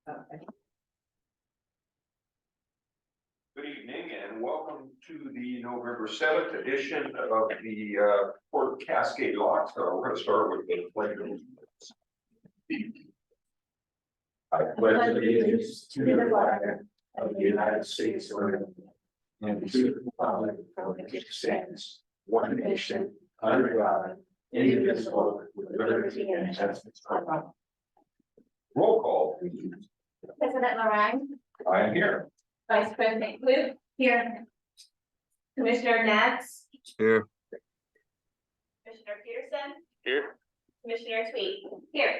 Okay. Good evening and welcome to the November 7th edition of the Port of Cascade Locks. We're going to start with the pledge of allegiance. I pledge allegiance to the flag of the United States of America and to the republic for which it stands, one nation, under God, indivisible, with liberty and justice for all. Roll call, please. President Lorraine, I am here. Vice President Luke, here. Commissioner Nats, Here. Commissioner Peterson, Here. Commissioner Sweet, here.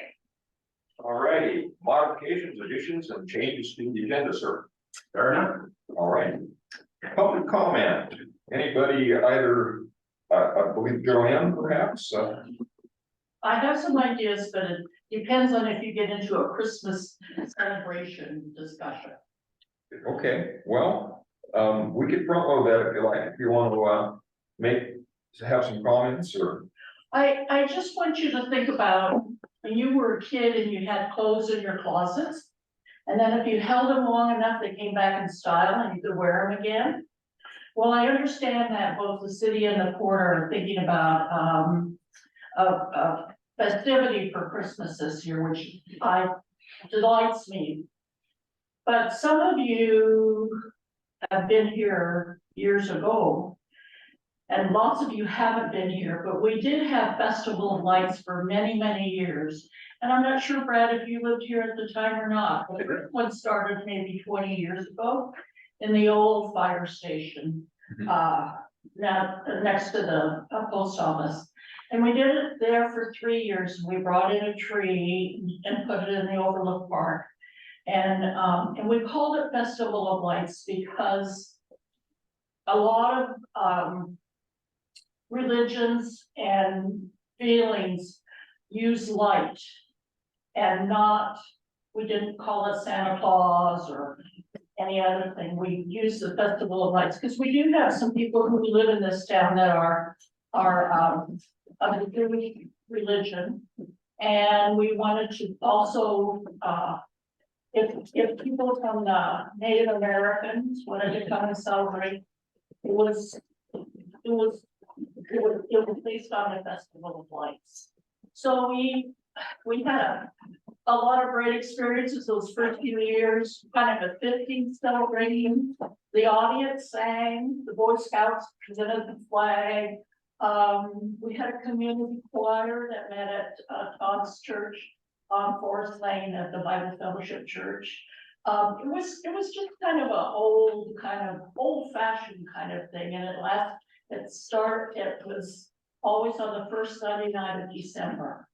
All righty, modifications, additions, and changes to the agenda, sir. Fair enough. All right. Public comment. Anybody either, I believe Joanne perhaps? I have some ideas, but it depends on if you get into a Christmas celebration discussion. Okay, well, we could front load that if you like, if you want to have some comments or. I just want you to think about when you were a kid and you had clothes in your closets. And then if you held them long enough, they came back in style and you could wear them again. Well, I understand that both the city and the port are thinking about a festivity for Christmas this year, which delights me. But some of you have been here years ago, and lots of you haven't been here, but we did have Festival of Lights for many, many years. And I'm not sure, Brad, if you lived here at the time or not, but this one started maybe 20 years ago in the old fire station, now next to the post office. And we did it there for 3 years. We brought in a tree and put it in the Overlook Park. And we called it Festival of Lights because a lot of religions and feelings use light and we didn't call it Santa Claus or any other thing. We use the Festival of Lights because we do have some people who live in this town that are of the Jewish religion. And we wanted to also, if people from the Native Americans wanted to come and celebrate, it was based on the Festival of Lights. So we had a lot of great experiences those first few years, kind of a 15th celebration. The audience sang, the Boy Scouts presented the flag. We had a community choir that met at Todd's church on Forest Lane at the Bible Fellowship Church. It was just kind of an old-fashioned kind of thing, and it was always on the first Sunday night of December.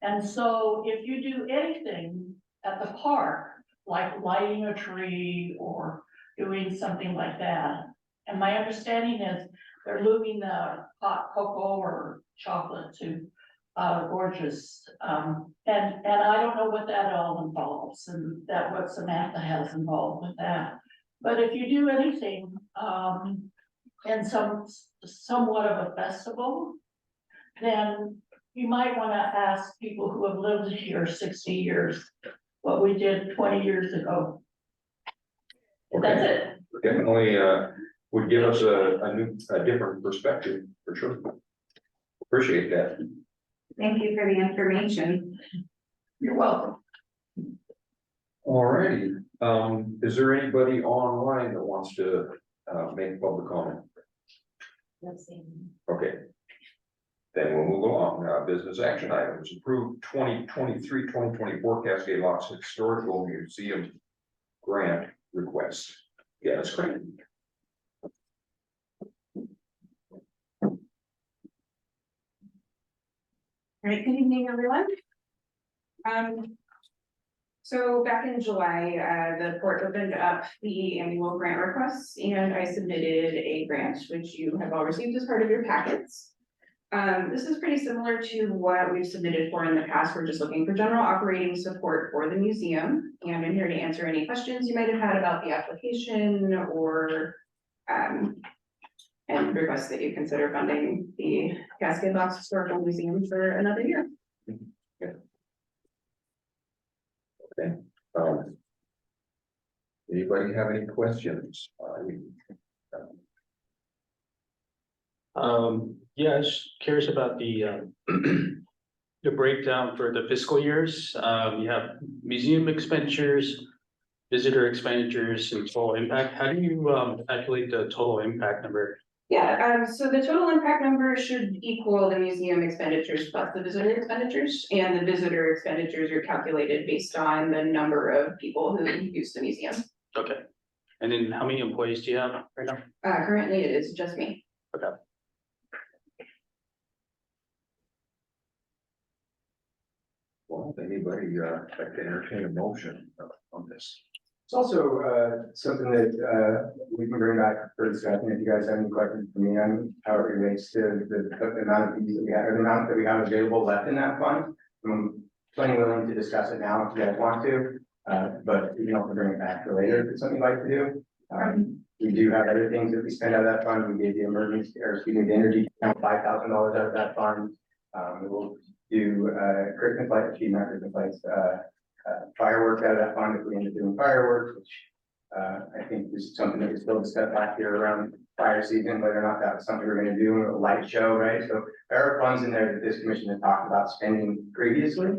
And so if you do anything at the park, like lighting a tree or doing something like that, and my understanding is they're moving the hot cocoa or chocolate to Gorgeous. And I don't know what that all involves and what Samantha has involved with that. But if you do anything and somewhat of a festival, then you might want to ask people who have lived here 60 years what we did 20 years ago. Okay. That's it. Definitely would give us a different perspective for sure. Appreciate that. Thank you for the information. You're welcome. All righty. Is there anybody online that wants to make public comment? Let's see. Okay. Then we'll move along. Business action items. Approved 2023-2024 Cascade Locks Historical Museum grant request. Yeah, that's great. All right, good evening, everyone. So back in July, the port opened up the annual grant requests and I submitted a grant, which you have all received as part of your packets. This is pretty similar to what we've submitted for in the past. We're just looking for general operating support for the museum. And I'm here to answer any questions you might have had about the application or and request that you consider funding the Cascade Locks Historical Museum for another year. Okay. Anybody have any questions? Yeah, I was curious about the the breakdown for the fiscal years. You have museum expenditures, visitor expenditures, and total impact. How do you calculate the total impact number? Yeah, so the total impact number should equal the museum expenditures plus the visitor expenditures, and the visitor expenditures are calculated based on the number of people who use the museum. Okay. And then how many employees do you have right now? Currently it is just me. Okay. Well, if anybody, like to entertain a motion on this? It's also something that we can bring back for discussion if you guys have any questions for me on how it relates to the amount of fees that we have, or the amount that we have available left in that fund. I'm plenty willing to discuss it now if you guys want to, but we can also bring it back for later if it's something you'd like to do. We do have other things that we spend out of that fund. We gave the emergency, or excuse me, the energy account $5,000 out of that fund. We will do Christmas lights, not Christmas lights, fireworks out of that fund if we end up doing fireworks, which I think is something that we still discussed last year around fire season, whether or not that was something we're gonna do, a light show, right? So there are funds in there that this commission has talked about spending previously.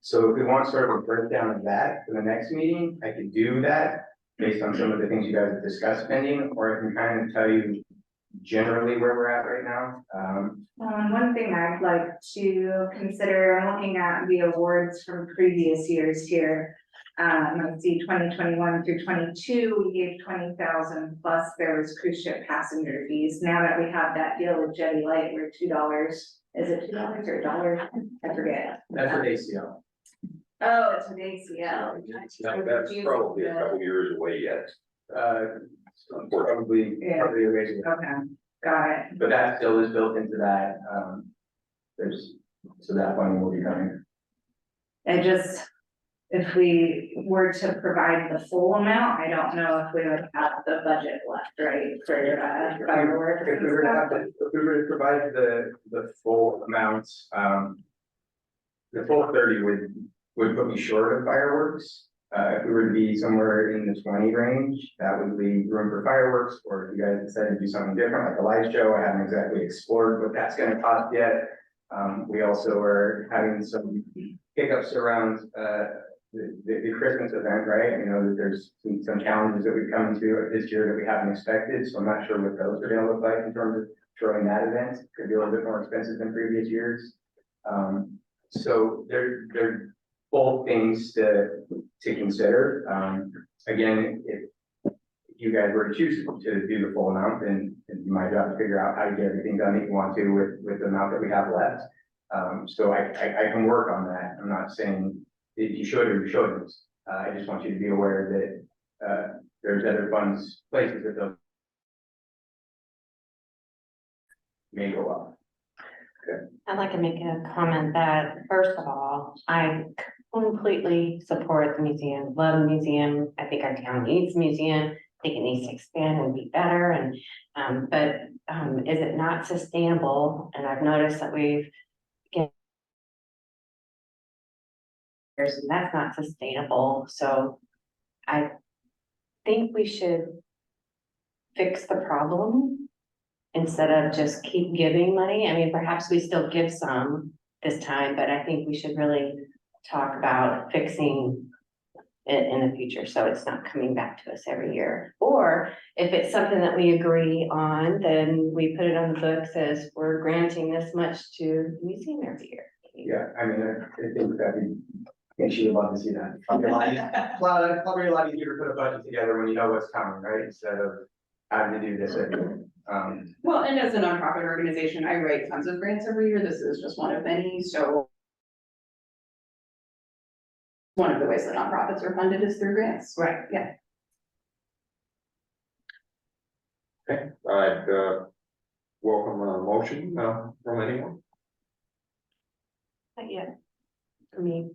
So if we want sort of a breakdown of that for the next meeting, I could do that based on some of the things you guys have discussed spending, or I can kind of tell you generally where we're at right now. One thing I'd like to consider, I'm looking at the awards from previous years here. Let's see, 2021 through 22, we gave 20,000 plus there was cruise ship passenger fees. Now that we have that deal with Jetty Light, we're $2. Is it $2 or $1? I forget. That's what ACL. Oh, it's with ACL. That's probably a couple years away yet. Probably, Yeah. probably a ways away. Okay, got it. But that still is built into that, so that one will be coming. I just, if we were to provide the full amount, I don't know if we would have the budget left, right, for fireworks If and we were to stuff. if we were to provide the full amount, the full 30 would put me short of fireworks. If we were to be somewhere in the 20 range, that would leave room for fireworks, or if you guys decided to do something different, like a light show, I haven't exactly explored what that's gonna cost yet. We also are having some hiccups around, the Christmas event, right? You know, that there's some challenges that we've come into this year that we haven't expected, so I'm not sure what those are gonna look like in terms of throwing that event. Could be a little bit more expensive than previous years. So they're both things to consider. Again, if you guys were to choose to do the full amount, then it'd be my job to figure out how to get everything done that you want to with the amount that we have left. So I can work on that. I'm not saying that you should or you shouldn't. I just want you to be aware that there's other funds, places that those may go up. I'd like to make a comment that, first of all, I completely support the museum, love the museum. I think our town needs a museum. I think it needs to expand and be better and, is it not sustainable? And I've noticed that we've and that's not sustainable. So I think we should fix the problem instead of just keep giving money. I mean, perhaps we still give some this time, but I think we should really talk about fixing it in the future, so it's not coming back to us every year. Or if it's something that we agree on, then we put it on the books as we're granting this much to the museum every year. Yeah, I mean, I think that she'd love to see that. Probably a lot easier to put a budget together when you know what's coming, right? Instead of having to do this every year. Well, and as a nonprofit organization, I write tons of grants every year. This is just one of many, so. One of the ways that nonprofits are funded is through grants. Right. Yeah. Okay, I'd welcome a motion from anyone. Not yet, for me.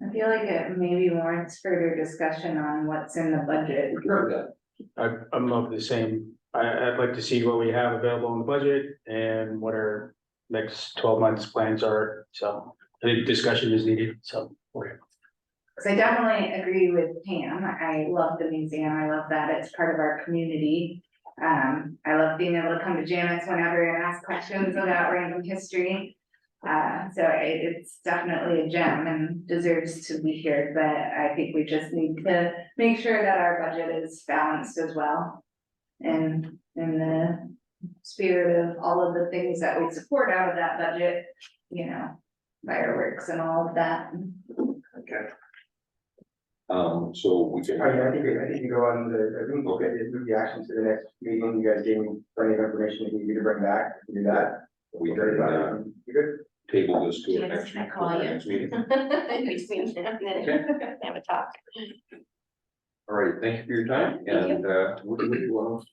I feel like it maybe warrants further discussion on what's in the budget. I'm of the same. I'd like to see what we have available in the budget and what our next 12 months plans are. So I think discussion is needed, so. Okay. So I definitely agree with Pam. I love the museum. I love that it's part of our community. I love being able to come to Janet's whenever and ask questions about random history. So it's definitely a gem and deserves to be here, but I think we just need to make sure that our budget is balanced as well. And in the spirit of all of the things that we support out of that budget, you know, fireworks and all of that. Okay. So we can. Oh, yeah, I think you go on the, I think we'll get move the action to the next meeting. You guys gave me plenty of information that you need to bring back. Do that. We Very can, well. You good? table this to our Yes, next, can I to call our you? next meeting. In between now and then, have a talk. All right, thank you for your time, Thank you. and we will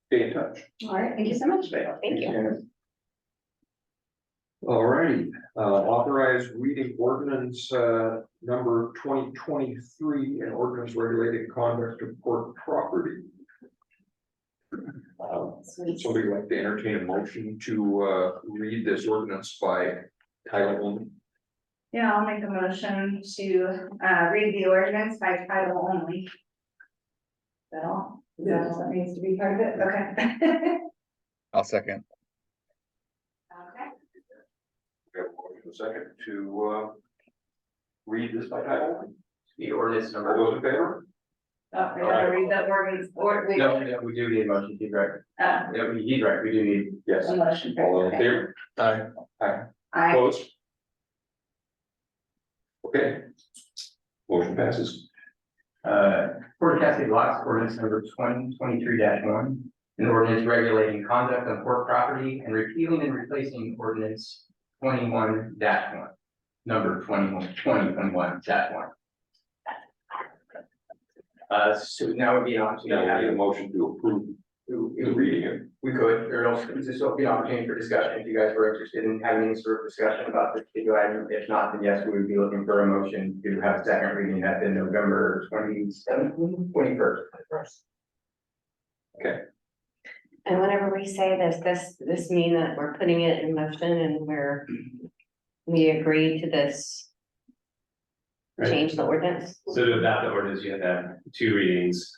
stay in touch. All right, thank you so much. Thank you. And All righty, authorized reading ordinance, number 2023, and ordinance regulating conduct of port property. Somebody like to entertain a motion to, read this ordinance by title only? Yeah, I'll make a motion to read the ordinance by title only. Is that all? Is that all that needs to be part of it? Okay. I'll second. Okay. We have a motion, a second, to, read this by title only. the ordinance All number. those in favor? Oh, I gotta read the ordinance, or we, No, no, we do need a motion, he's right. Yeah, he's right, we do need. Yes. a motion. All those in Okay. favor? Aye. Aye. I, Opposed? Okay. Motion passes. Port of Cascade Locks ordinance number 2023-1. An ordinance regulating conduct on port property and repealing and replacing ordinance 21-1. Number 2021-1. So now would be an opportunity. Now we need a motion to approve the reading it. We could, or else this will be an opportunity for discussion if you guys were interested in having any sort of discussion about this particular item. If not, then yes, we would be looking for a motion to have a second reading at the November 21st. And whenever we say this mean that we're putting it in motion and we agree to this. Right. Change the ordinance. So to adopt the ordinance, you have to have 2 readings.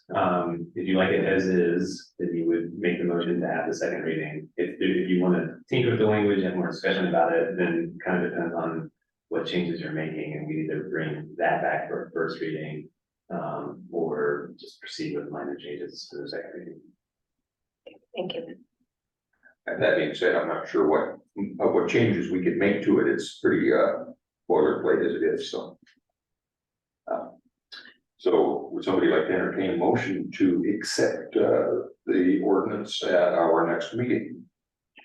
If you like it as is, then you would make the motion to have the second reading. If you want to tinker with the language and more discussion about it, then kind of depends on what changes you're making, and we either bring that back for a first reading. Or just proceed with minor changes to the second reading. Thank you. And that being said, I'm not sure what changes we could make to it. It's pretty, boilerplate as it is, so. So would somebody like to entertain a motion to accept, the ordinance at our next meeting?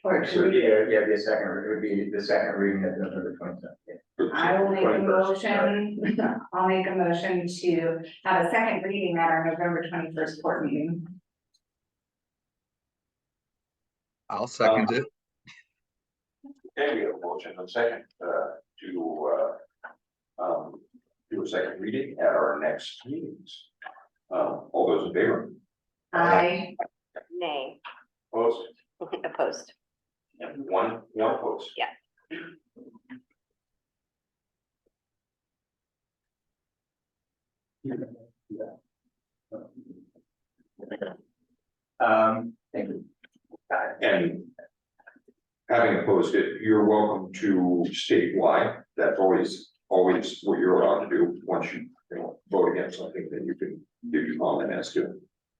or So to read it. yeah, the second, it would be the second reading at November 22nd. I will make a 21st, motion, I'll make a motion to have a second reading at our November 21st court meeting. I'll second it. Okay, we have a motion and a second, do a second reading at our next meetings. All those in favor? I, Nay. Opposed? Opposed. And one opposed. Yeah. Thank you. And having opposed it, you're welcome to state why. That's always what you're allowed to do. Once you vote against something, then you can give your comment as to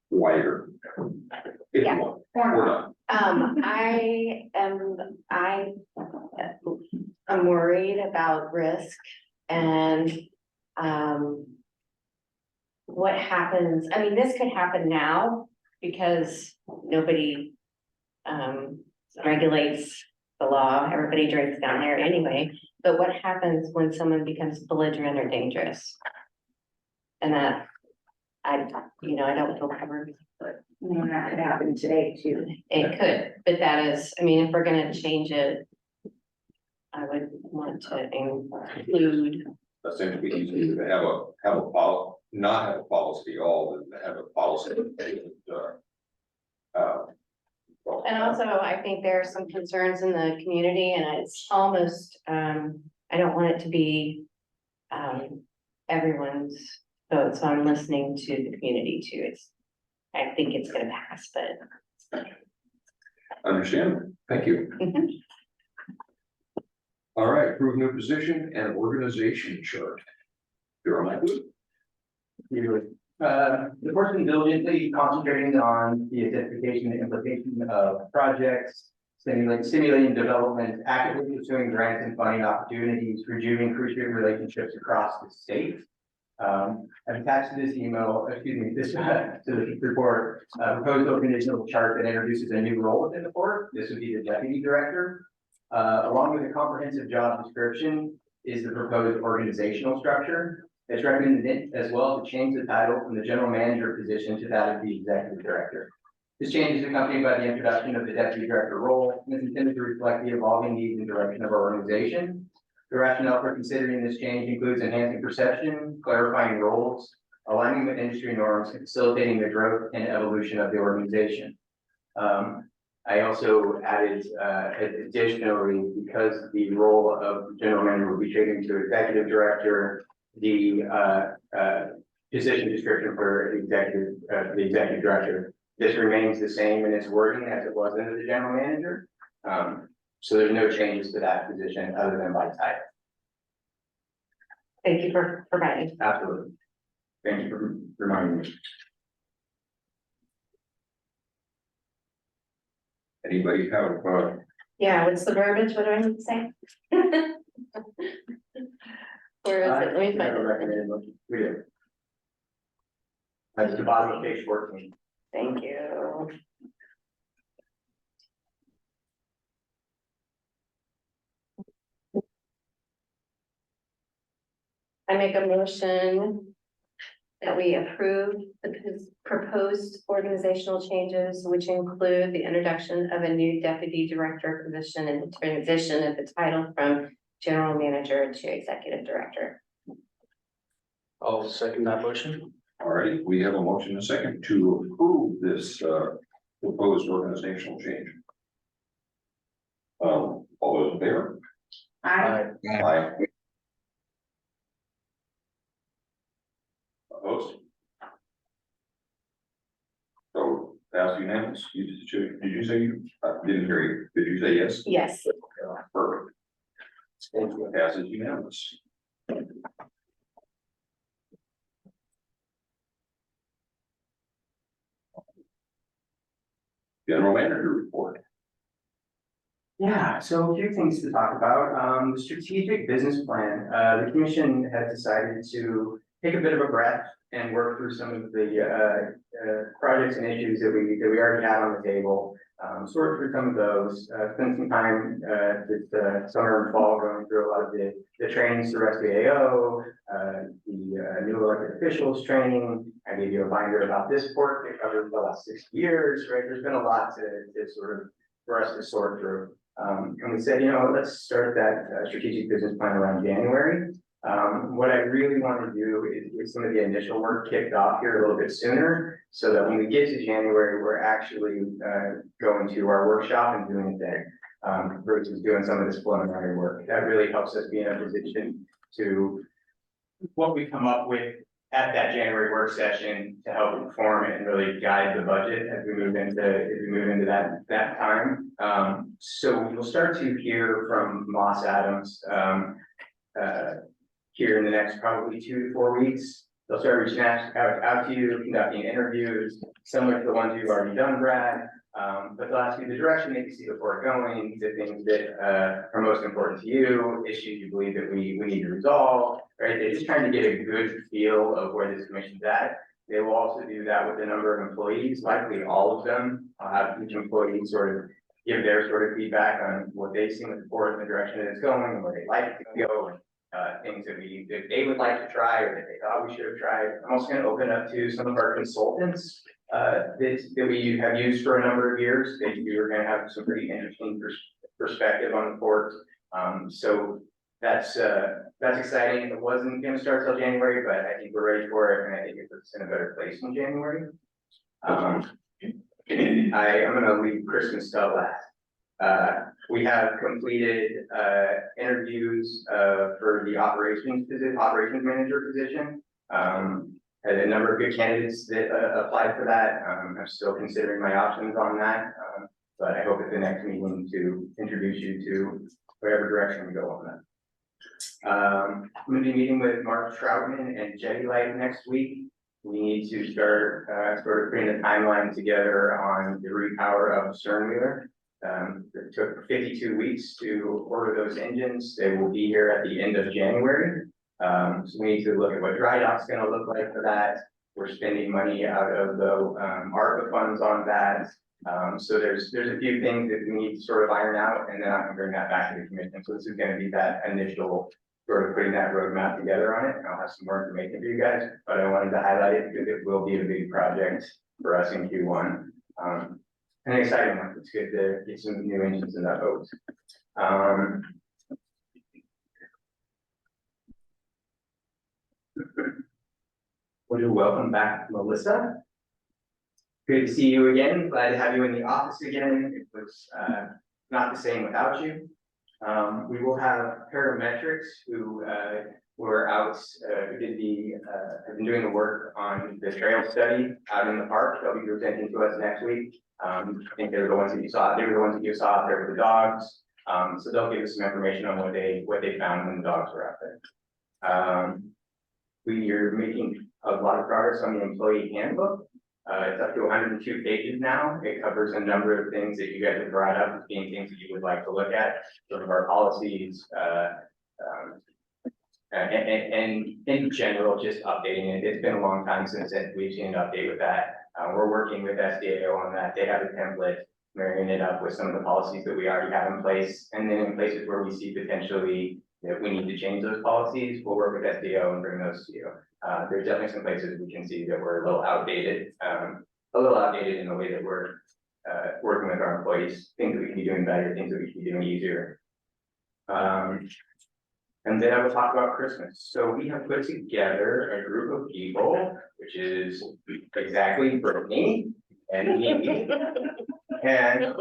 why you're. If you want, or not. I'm worried about risk and, what happens, I mean, this could happen now because nobody, regulates the law, everybody drinks down there anyway, but what happens when someone becomes belligerent or dangerous? And that, I don't feel covered. that could happen today too. It could, but that is, I mean, if we're gonna change it, I would want to include, That seems to be easy to not have a policy at all, than to have a policy. and also I think there are some concerns in the community and it's almost, I don't want it to be everyone's vote, so I'm listening to the community too. I think it's gonna pass, but. Understand? Thank you. Mhm. All right, approve new position and organization chart. You're on that one? The board's been diligently concentrating on the identification and implementation of projects, stimulating development, actively pursuing grants and funding opportunities, reviewing crucial relationships across the state. I've attached to this email, to this report, proposed organizational chart that introduces a new role within the board. This would be the deputy director. Along with a comprehensive job description is the proposed organizational structure. It's recommended as well to change the title from the general manager position to that of the executive director. This change is accompanied by the introduction of the deputy director role and is intended to reflect the evolving needs and direction of our organization. The rationale for considering this change includes enhancing perception, clarifying roles, aligning with industry norms, and facilitating the growth and evolution of the organization. I also added additionally, because the role of general manager will be changing to executive director, the position description for the executive director, this remains the same in its wording as it was under the general manager. So there's no changes to that position other than by title. Thank you for providing. Absolutely. Thank you for reminding me. Anybody have, Yeah, what's the verbiage? What do I need to say? Where is it? Let me find it. Recommended motion. We do. That's the bottom of page 14. Thank you. I make a motion that we approve the proposed organizational changes, which include the introduction of a new deputy director position and the transition of the title from general manager to executive director. I'll second that motion. all right, we have a motion and a second to approve this proposed organizational change. All those in favor? I, Aye. Opposed? So pass unanimous. Did you say you, didn't hear you. Did you say yes? Yes. Perfect. Passes unanimous. General manager report. Yeah, so a few things to talk about. The strategic business plan, the commission has decided to take a bit of a breath and work through some of the projects and issues that we already had on the table. Sort through some of those, spend some time this summer and fall going through a lot of the trainings through SBAO, the new elected officials training. I gave you a binder about this report that covers the last 6 years, right? There's been a lot to sort of for us to sort through. And we said, let's start that strategic business plan around January. What I really want to do is get some of the initial work kicked off here a little bit sooner, so that when we get to January, we're actually going to our workshop and doing it there, versus doing some of this preliminary work. That really helps us be in a position to what we come up with at that January work session to help inform and really guide the budget as we move into that time. So you'll start to hear from Moss Adams here in the next probably 2 to 4 weeks. They'll start reaching out to you, conducting interviews, similar to the ones you've already done, Brad. But they'll ask you the direction that you see before going, the things that are most important to you, issues you believe that we need to resolve, right? They're just trying to get a good feel of where this commission's at. They will also do that with a number of employees, likely all of them. I'll have each employee sort of give their sort of feedback on what they've seen with the board and the direction that it's going and where they'd like it to go. And things that they would like to try or that they thought we should have tried. I'm also going to open up to some of our consultants that we have used for a number of years. We are going to have some pretty interesting perspective on the board. So that's exciting. It wasn't going to start till January, but I think we're ready for it, and I think it puts us in a better place in January. I'm going to leave Christmas stuff last. We have completed, interviews, for the operations manager position. Had a number of good candidates that, applied for that. I'm still considering my options on that. But I hope at the next meeting to introduce you to whatever direction we go on that. I'm gonna be meeting with Mark Troutman and Jetty Light next week. We need to start, sort of putting the timeline together on the repower of Sternwheeler. It took 52 weeks to order those engines. They will be here at the end of January. So we need to look at what dry dock's gonna look like for that. We're spending money out of the, ARPA funds on that. So there's a few things that we need to sort of iron out, and then I can bring that back to the commission. So this is gonna be that initial sort of putting that roadmap together on it. I'll have some more information for you guys, but I wanted to highlight it because it will be a big project for us in Q1. An exciting one. It's good to get some new engines in that boat. Would you welcome back, Melissa? Good to see you again. Glad to have you in the office again. It was not the same without you. We will have parametrics who were out, who did have been doing the work on the trail study out in the park. They'll be presenting to us next week. I think they were the ones that you saw. They were the ones that you saw out there with the dogs. So they'll give us some information on what they found when the dogs were out there. We are making a lot of progress on the employee handbook. It's up to 102 pages now. It covers a number of things that you guys have brought up as being things that you would like to look at, sort of our policies, and in general, just updating it. It's been a long time since we've seen an update with that. We're working with SDAO on that. They have a template, marrying it up with some of the policies that we already have in place. And then in places where we see potentially that we need to change those policies, we'll work with SDAO and bring those to you. There's definitely some places we can see that we're a little outdated in the way that we're working with our employees, things that we can be doing better, things that we can be doing easier. And then I will talk about Christmas. So we have put together a group of people, which is exactly Brittany and me. And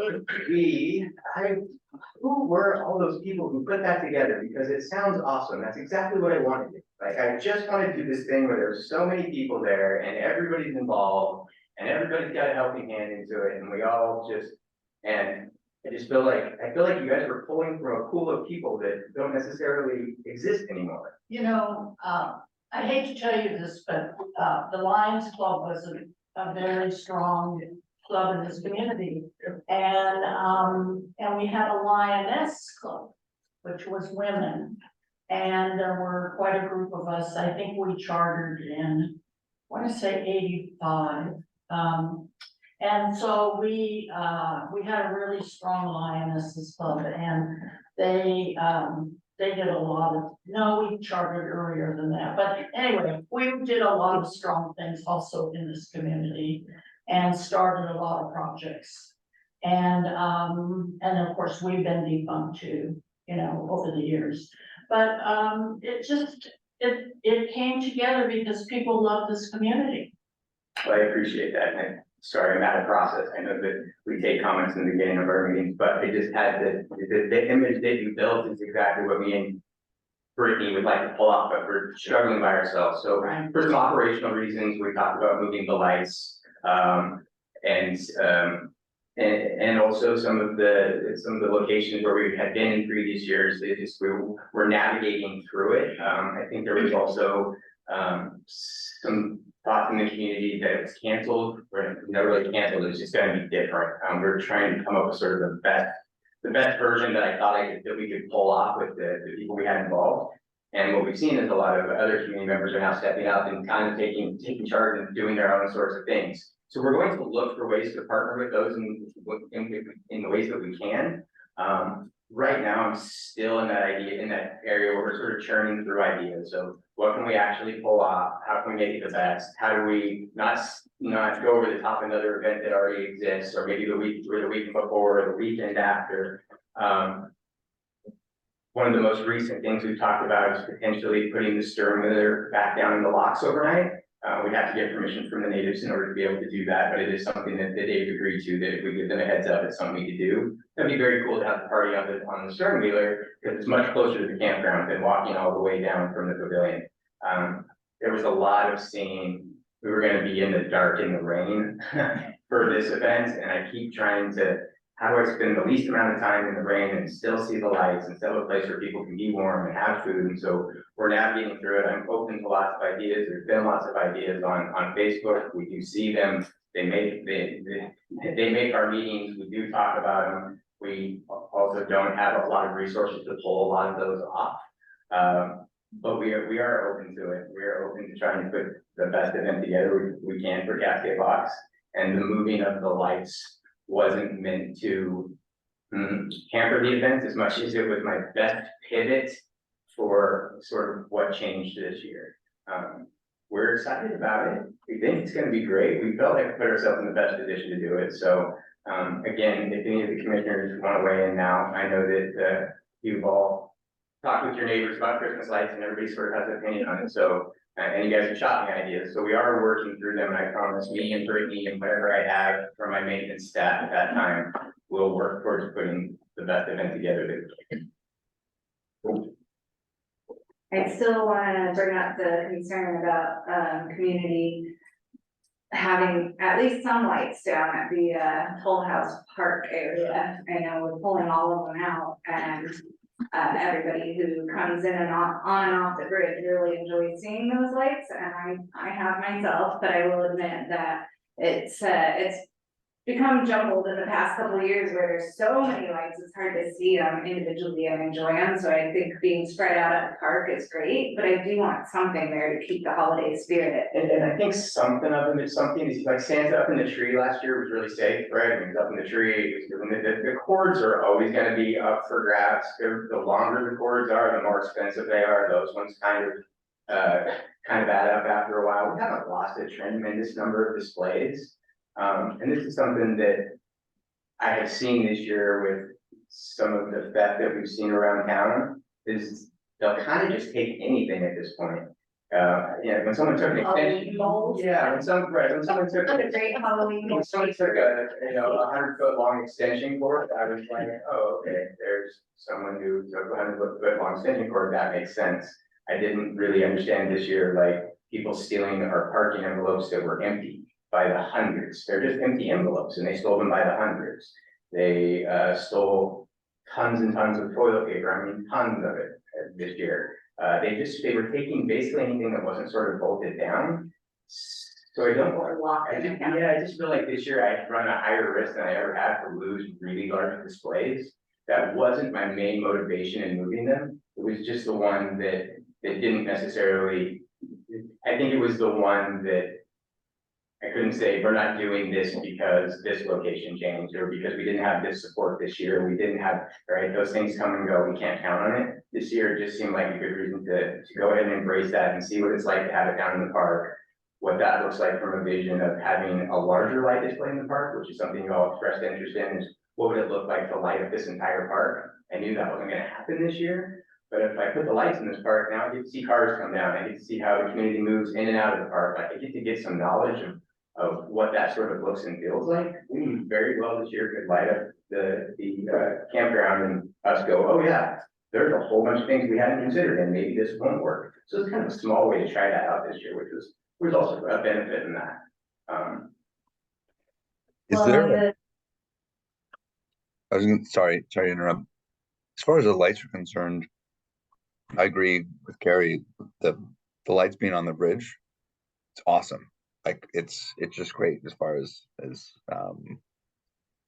who were all those people who put that together? Because it sounds awesome. That's exactly what I wanted to do. Like, I just want to do this thing where there's so many people there and everybody's involved and everybody's got a helping hand into it. And we all just, and I feel like you guys are pulling from a pool of people that don't necessarily exist anymore. You know, I hate to tell you this, but the Lions Club was a very strong club in this community. And we had a Lioness Club, which was women. And there were quite a group of us. I think we chartered in, I want to say 85. And so we had a really strong Lionesses Club, and they did a lot of, no, we chartered earlier than that. But anyway, we did a lot of strong things also in this community and started a lot of projects. And of course, we've been defunct too, you know, over the years. But it came together because people love this community. Well, I appreciate that. And sorry, I'm out of process. I know that we take comments in the beginning of our meetings, but it just had the image that you built is exactly what me and Brittany would like to pull off, but we're struggling by ourselves. So for some operational reasons, we talked about moving the lights, and also some of the locations where we had been in previous years. We're navigating through it. I think there was also some thoughts in the community that it was canceled, or never really canceled. It's just going to be different. We're trying to come up with sort of the best version that I thought that we could pull off with the people we had involved. And what we've seen is a lot of other community members are now stepping up and kind of taking charge and doing their own sorts of things. So we're going to look for ways to partner with those in the ways that we can. Right now, I'm still in that area where we're sort of churning through ideas. So what can we actually pull off? How can we make it the best? How do we not go over the top of another event that already exists, or maybe the week before or the weekend after? One of the most recent things we've talked about is potentially putting the stern wheeler back down in the locks overnight. We have to get permission from the natives in order to be able to do that, but it is something that they've agreed to, that if we give them a heads up, it's something to do. That'd be very cool to have the party on the stern wheeler, because it's much closer to the campground than walking all the way down from the pavilion. There was a lot of seeing, we were gonna be in the dark in the rain for this event, and I keep trying to, how do I spend the least amount of time in the rain and still see the lights and still have a place where people can be warm and have food? And so we're navigating through it. I'm open to lots of ideas. There's been lots of ideas on Facebook. We do see them. They make our meetings. We do talk about them. We also don't have a lot of resources to pull a lot of those off. But we are open to it. We are open to trying to put the best event together we can for Cascade Box. And the moving of the lights wasn't meant to hamper the event as much as it was my best pivot for sort of what changed this year. We're excited about it. We think it's gonna be great. We felt like we put ourselves in the best position to do it. So again, if any of the commissioners want to weigh in now, I know that you've all talked with your neighbors about Christmas lights and everybody sort of has an opinion on it. So and you guys are shopping ideas, so we are working through them, and I promise me and Brittany and whatever I have for my maintenance staff at that time, will work towards putting the best event together. I still wanna bring up the concern about, community having at least some lights down at the, Toll House Park area. I know we're pulling all of them out, and everybody who comes in and on and off the bridge really enjoys seeing those lights, and I have myself, but I will admit that it's become jumbled in the past couple of years where there's so many lights, it's hard to see them individually and enjoy them. So I think being spread out at the park is great, but I do want something there to keep the holiday spirit. And I think something of them is something is like Santa up in the tree last year was really safe, right? He was up in the tree, he was doing the cords are always gonna be up for grabs. The longer the cords are, the more expensive they are. Those ones kind of add up after a while. We haven't lost a tremendous number of displays. And this is something that I have seen this year with some of the theft that we've seen around town, is they'll kind of just take anything at this point. When someone took an extension, when someone took What a great Halloween. when someone took a 100-foot long extension cord, I was like, oh, okay, there's someone who took a 100-foot long extension cord, that makes sense. I didn't really understand this year, like people stealing our parking envelopes that were empty by the hundreds. They're just empty envelopes, and they stole them by the hundreds. They stole tons and tons of toilet paper. I mean, tons of it this year. They were taking basically anything that wasn't sort of bolted down. So I don't want to I just feel like this year I run a higher risk than I ever had to lose really large displays. That wasn't my main motivation in moving them. It was just the one that didn't necessarily, I think it was the one that I couldn't say we're not doing this because this location changed, or because we didn't have this support this year. We didn't have, right, those things come and go. We can't count on it. This year it just seemed like a good reason to go ahead and embrace that and see what it's like to have it down in the park. What that looks like from a vision of having a larger light display in the park, which is something you all expressed interest in, is what would it look like to light up this entire park? I knew that wasn't gonna happen this year, but if I put the lights in this park, now I get to see cars come down. I get to see how the community moves in and out of the park. I get to get some knowledge of what that sort of looks and feels like. We very well this year could light up the campground and us go, oh yeah, there's a whole bunch of things we hadn't considered and maybe this won't work. So it's kind of a small way to try that out this year, which was also a benefit in that. Is there, sorry to interrupt. As far as the lights are concerned, I agree with Carrie, the lights being on the bridge, it's awesome. Like it's just great as far as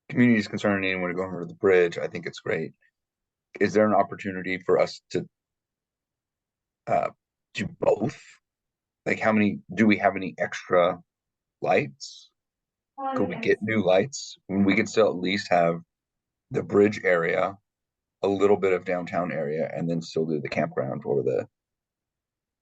community is concerned. Anyone going over the bridge, I think it's great. Is there an opportunity for us to do both? Like, do we have any extra lights? Could we get new lights? We could still at least have the bridge area, a little bit of downtown area, and then still do the campground or the.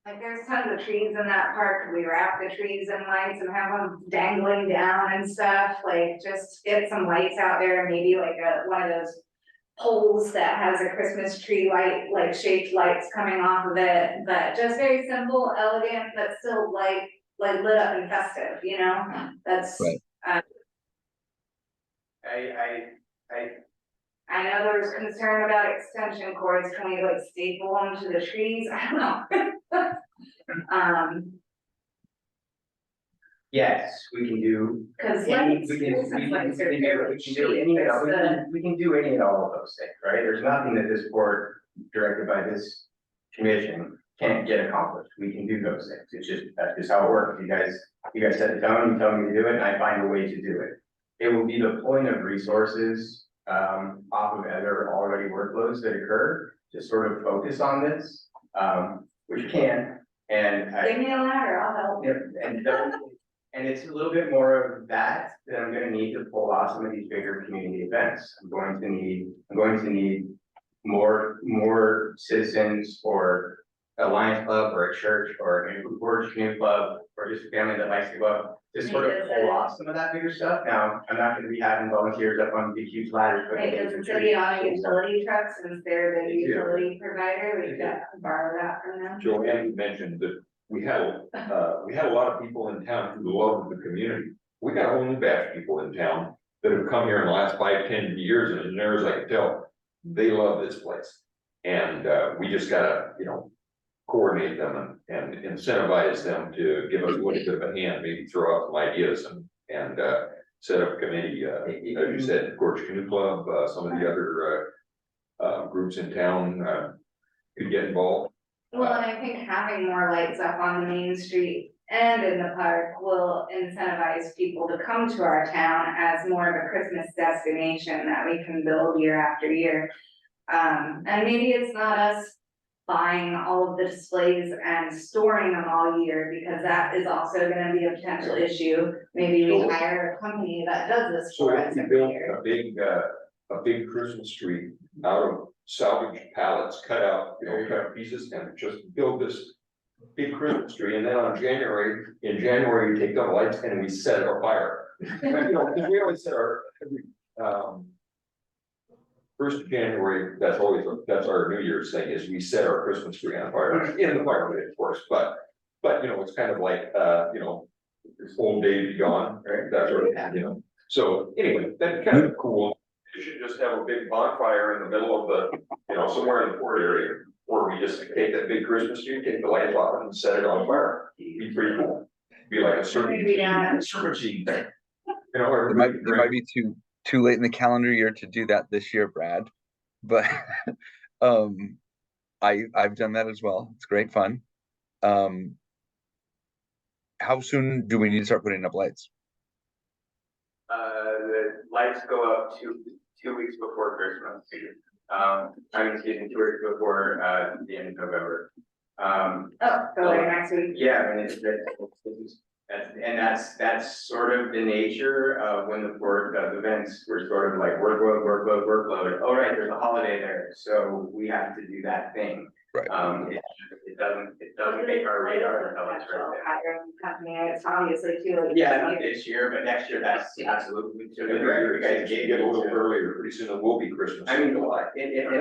Like there's tons of trees in that park. We wrap the trees in lights and have them dangling down and stuff. Like just get some lights out there, maybe like one of those poles that has a Christmas tree light, like shaped lights coming off of it. But just very simple, elegant, but still light like lit up and festive, you know, that's. Right. I know there was concern about extension cords, can we like staple them to the trees, I don't know. Yes, we can do. Cause any- lights, we can- Christmas we can- lights we are can do- fairly we can cheap, do any of it's we the, can- We can do any and all of those things, right? There's nothing that this board directed by this commission can't get accomplished. We can do those things. It's just, that's just how it works. You guys set the tone, you tell me to do it, and I find a way to do it. It will be the pulling of resources, off of other already workloads that occur to sort of focus on this, which can, and I. give me a ladder, I'll help. Yep, and it's a little bit more of that I'm gonna need to pull off some of these bigger community events. I'm going to need more citizens or a Lions Club or a church or a George Canoe Club or just a family that likes to go up to sort of pull off some of that bigger stuff. Now, I'm not gonna be having volunteers up on big huge ladders. Wait, does the city own a utility truck since they're the They do. utility provider, we could borrow that from them? Joanne mentioned that we had a lot of people in town who love the community. We got a whole new batch of people in town that have come here in the last 5-10 years, and as near as I can tell, they love this place. And we just gotta, coordinate them and incentivize them to give us a little bit of a hand, maybe throw out some ideas and set up a committee, as you said, Gorge Canoe Club, some of the other groups in town could get involved. Well, and I think having more lights up on the main street and in the park will incentivize people to come to our town as more of a Christmas destination that we can build year after year. And maybe it's not us buying all of the displays and storing them all year, because that is also gonna be a potential issue. Maybe we hire a company that does this So for if us we every built year. a big Christmas tree out of salvage pallets, cut out, cut pieces, and just build this big Christmas tree, and then in January, you take the lights and we set it on fire. Because we always set our, first of January, that's our New Year's thing, is we set our Christmas tree on fire, in the fireplace, of course, but, it's kind of like, this old days gone, right, that sort of, so anyway, that's kind of cool. You should just have a big bonfire in the middle of the, somewhere in the port area, where we just take that big Christmas tree, take the lights off and set it on fire. Be pretty cool. Be like a serpentine thing. It might be too late in the calendar year to do that this year, Brad. But I've done that as well. It's great fun. How soon do we need to start putting up lights? The lights go up two weeks before Christmas. Excuse me, 2 weeks before, the end of November. Oh, so like next week. Yeah, I mean, that's sort of the nature of when the board does events. We're sort of like workload. Oh, right, there's a holiday there, so we have to do that thing. Right. It doesn't make our radar until it's right there. Hiring company, it's obviously too late. Yeah, not this year, but next year, that's absolutely. So the director, you guys Get a little earlier, pretty soon it will be Christmas. I mean, in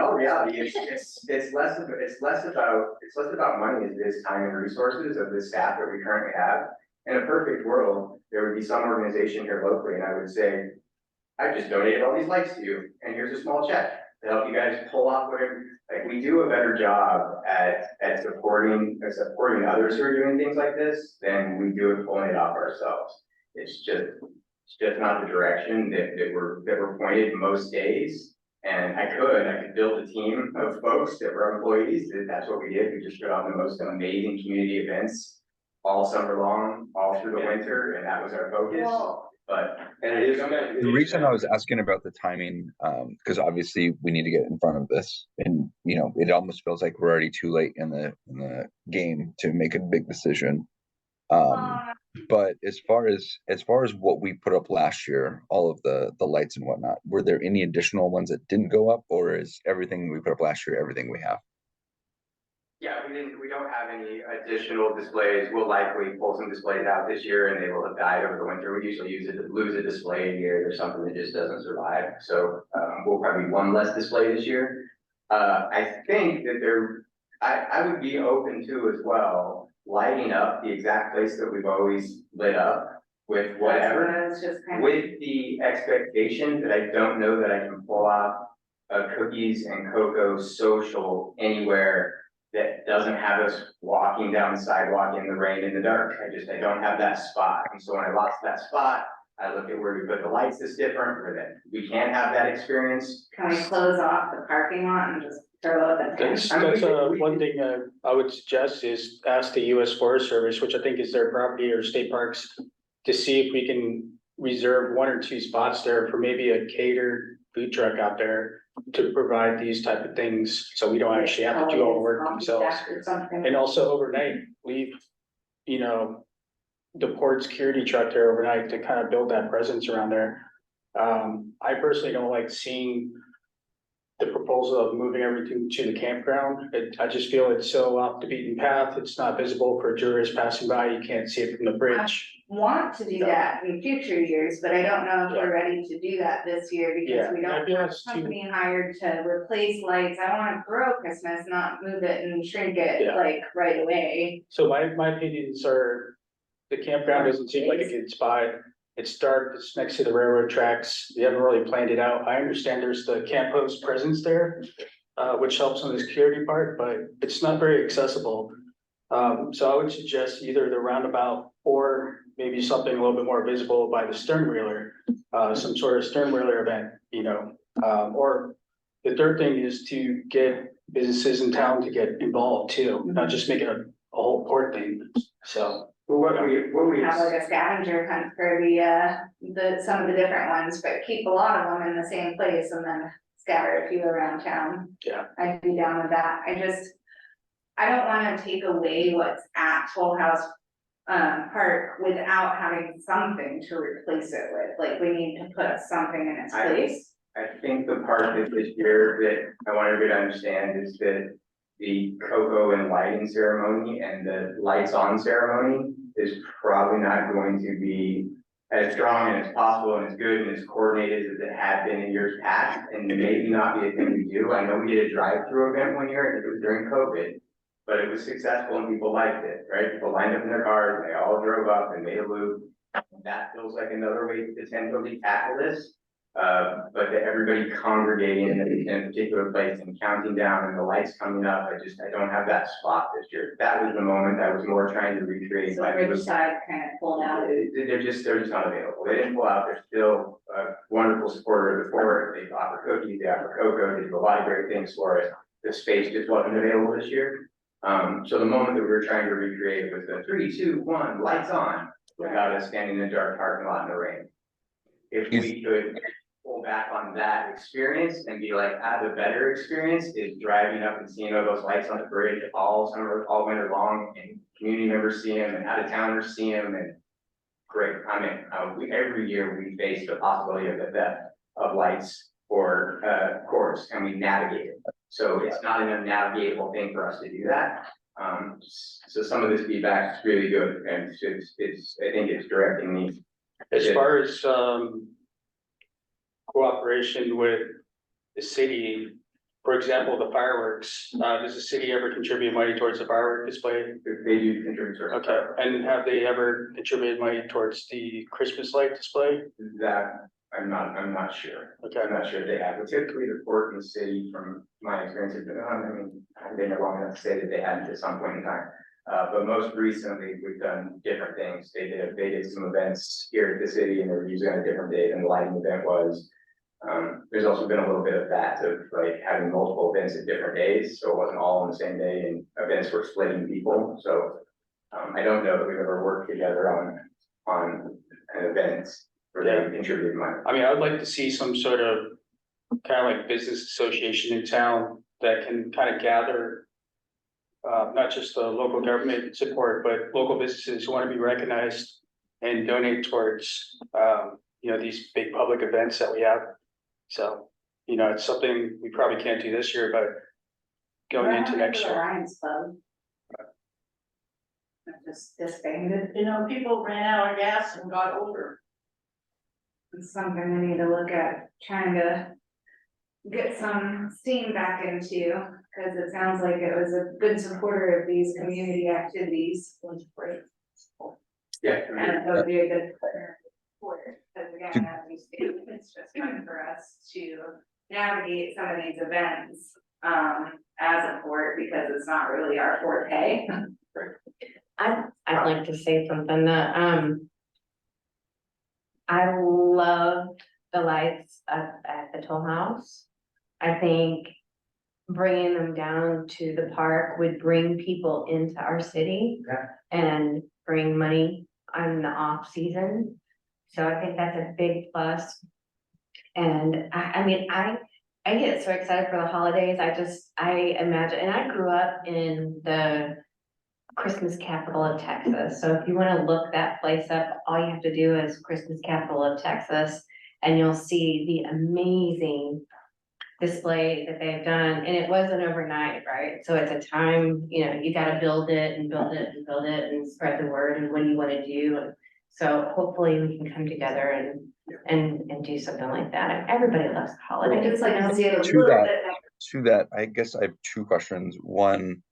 all reality, it's less about money as it is time and resources of the staff that we currently have. In a perfect world, there would be some organization here locally, and I would say, I just donated all these lights to you, and here's a small check to help you guys pull off whatever. Like, we do a better job at supporting others who are doing things like this than we do at pulling it off ourselves. It's just not the direction that we're pointed most days. And I could build a team of folks that were employees, that's what we did. We just put on the most amazing community events all summer long, all through the winter, and that was our focus. Well, But, and it is. The reason I was asking about the timing, because obviously we need to get in front of this, and it almost feels like we're already too late in the game to make a big decision. But as far as what we put up last year, all of the lights and whatnot, were there any additional ones that didn't go up, or is everything we put up last year everything we have? Yeah, we don't have any additional displays. We'll likely pull some displays out this year, and they will have died over the winter. We usually lose a display a year. There's something that just doesn't survive. So we'll probably one less display this year. I think that I would be open to as well, lighting up the exact place that we've always lit up with whatever. That's what I was just kind of. With the expectation that I don't know that I can pull off a cookies and cocoa social anywhere that doesn't have us walking down the sidewalk in the rain in the dark. I don't have that spot. And so when I lost that spot, I look at where we put the lights that's different, where that we can't have that experience. Can we close off the parking lot and just throw up a tent? That's one thing I would suggest is ask the US Forest Service, which I think is their property or state parks, to see if we can reserve 1 or 2 spots there for maybe a catered food truck out there to provide these type of things, so we don't actually have to do all the work themselves. Or something. And also overnight, leave, you know, the port security truck there overnight to kind of build that presence around there. I personally don't like seeing the proposal of moving everything to the campground. I just feel it's so off the beaten path. It's not visible for tourists passing by. You can't see it from the bridge. Want to do that in future years, but I don't know if we're ready to do that this year because we Yeah, don't maybe have it's a too- company hired to replace lights. I wanna grow Christmas, not move it and shrink it Yeah. like right away. So my opinions are, the campground doesn't seem like a good spot. It's dark, it's next to the railroad tracks. You haven't really planned it out. I understand there's the camp host presence there, which helps on the security part, but it's not very accessible. So I would suggest either the roundabout or maybe something a little bit more visible by the stern wheeler, some sort of stern wheeler event, you know. Or the third thing is to get businesses in town to get involved too, not just make it a whole port thing, so. Well, what we. Have like a scavenger hunt for some of the different ones, but keep a lot of them in the same place and then scatter a few around town. Yeah. I'd be down with that. I don't wanna take away what's at Toll House Park without having something to replace it with, like we need to put something in its place. I think the part of this year that I want everybody to understand is that the cocoa and lighting ceremony and the lights on ceremony is probably not going to be as strong and as possible and as good and as coordinated as it had been in years past, and maybe not be a thing we do. I know we did a drive-through event one year, and it was during COVID, but it was successful and people liked it, right? People lined up in their cars, and they all drove up and made a loop. That feels like another way to potentially tackle this. But that everybody congregating in a particular place and counting down and the lights coming up, I don't have that spot this year. That was the moment I was more trying to recreate. So Ridgeside kind of pulled out. They're just not available. They didn't pull out. They're still a wonderful supporter of the fort. They offer cookies, they offer cocoa, they do a lot of great things for it. The space just wasn't available this year. So the moment that we were trying to recreate was the 3, 2, 1, lights on, without us standing in the dark parking lot in the rain. If we could pull back on that experience and be like, the better experience is driving up and seeing all those lights on the bridge all summer, all winter long, and community members see them and out of towners see them, and great. I mean, every year we face the possibility of the theft of lights or cords, and we navigate it. So it's not an unnavigatable thing for us to do that. So some of this feedback is really good, and it's I think it's directing me. As far as cooperation with the city, for example, the fireworks, does the city ever contribute money towards the firework display? They do contribute to Okay, and have they ever contributed money towards the Christmas light display? that. I'm not sure. Okay. I'm not sure if they have, but typically the port and the city, from my experience, has been, I mean, I've been there long enough to say that they hadn't at some point in time. But most recently, we've done different things. They did some events here at the city, and they were usually on a different date than the lighting event was. There's also been a little bit of that, of like having multiple events at different days, so it wasn't all on the same day, and events were splitting people, so. I don't know that we've ever worked together on an event where they contributed money. I mean, I'd like to see some sort of kind of like business association in town that can kind of gather not just the local government support, but local businesses who want to be recognized and donate towards, you know, these big public events that we have. So, you know, it's something we probably can't do this year, but going into next The year. Lions Club. Just disbanded. You know, people ran out of gas and got over. It's something we need to look at, trying to get some steam back into, Cause it sounds like it was a good supporter of these community activities. Was great. Yeah. And it would be a good partner for it, because again, as we speak, it's just fun for us to navigate some of these events. As a board, because it's not really our forte. I'd like to say something that, I loved the lights up at the Toll House. I think bringing them down to the park would bring people into our city. Yeah. And bring money on the off season. So I think that's a big plus. And I mean, I get so excited for the holidays. I imagine, and I grew up in the Christmas capital of Texas. So if you want to look that place up, all you have to do is Christmas capital of Texas, and you'll see the amazing display that they've done. And it wasn't overnight, right? So it's a time, you know, you got to build it and build it and build it and spread the word and what do you want to do. And so hopefully we can come together and do something like that. And everybody loves the I holidays. just like to see it a To little that- bit. To that, I guess I have two questions. One,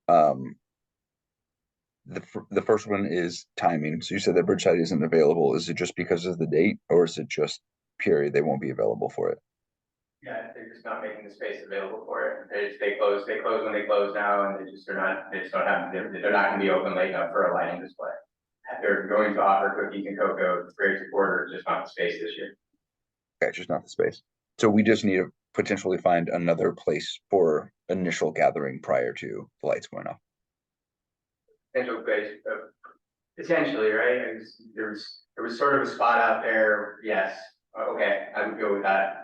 the first one is timing. So you said that Bridgeside isn't available. Is it just because of the date, or is it just period they won't be available for it? Yeah, they're just not making the space available for it. They close when they close now, and they just don't have, they're not gonna be open late enough for a lighting display. They're going to offer cookies and cocoa, great supporter, just not the space this year. Okay, just not the space. So we just need to potentially find another place for initial gathering prior to the lights going off. Potential place, potentially, right? There was sort of a spot out there, yes, okay, I would go with that.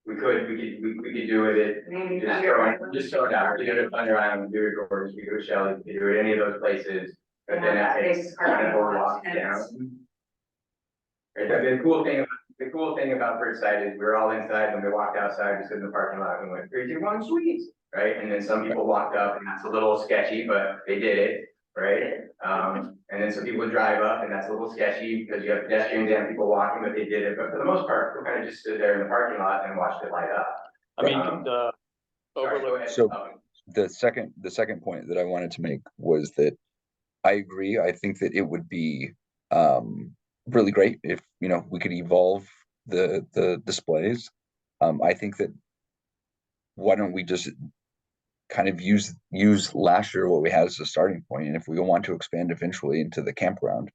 We could do it, Maybe just throw it out, we could do it Thunder Island, we could do it Gorgeous, we could do it Shelley, we could do it any of those places. But then Yeah, it that takes big kind of a parking lot, walk and down. it's- Right, the cool thing about Bridgeside is we were all inside, when we walked outside, we stood in the parking lot and went, 3, 2, 1, sweet, right? And then some people walked up and that's a little sketchy, but they did it, right? And then some people drive up and that's a little sketchy because you have pedestrians and people walking, but they did it. But for the most part, we kind of just stood there in the parking lot and watched it light up. I mean, Sorry, go overlook, ahead. So- The second point that I wanted to make was that I agree. I think that it would be really great if, you know, we could evolve the displays. I think that why don't we just kind of use last year what we had as a starting point, and if we want to expand eventually into the campground,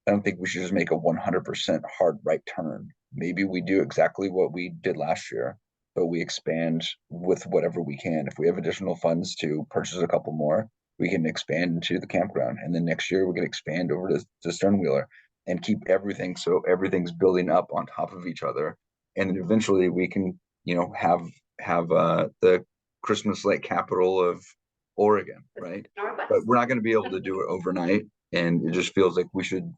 I don't think we should just make a 100% hard right turn. Maybe we do exactly what we did last year, but we expand with whatever we can. If we have additional funds to purchase a couple more, we can expand into the campground, and then next year we can expand over to Sternwheeler and keep everything so everything's building up on top of each other, and then eventually we can, you know, have the Christmas light capital of Oregon, right? But we're not going to be able to do it overnight, and it just feels like we should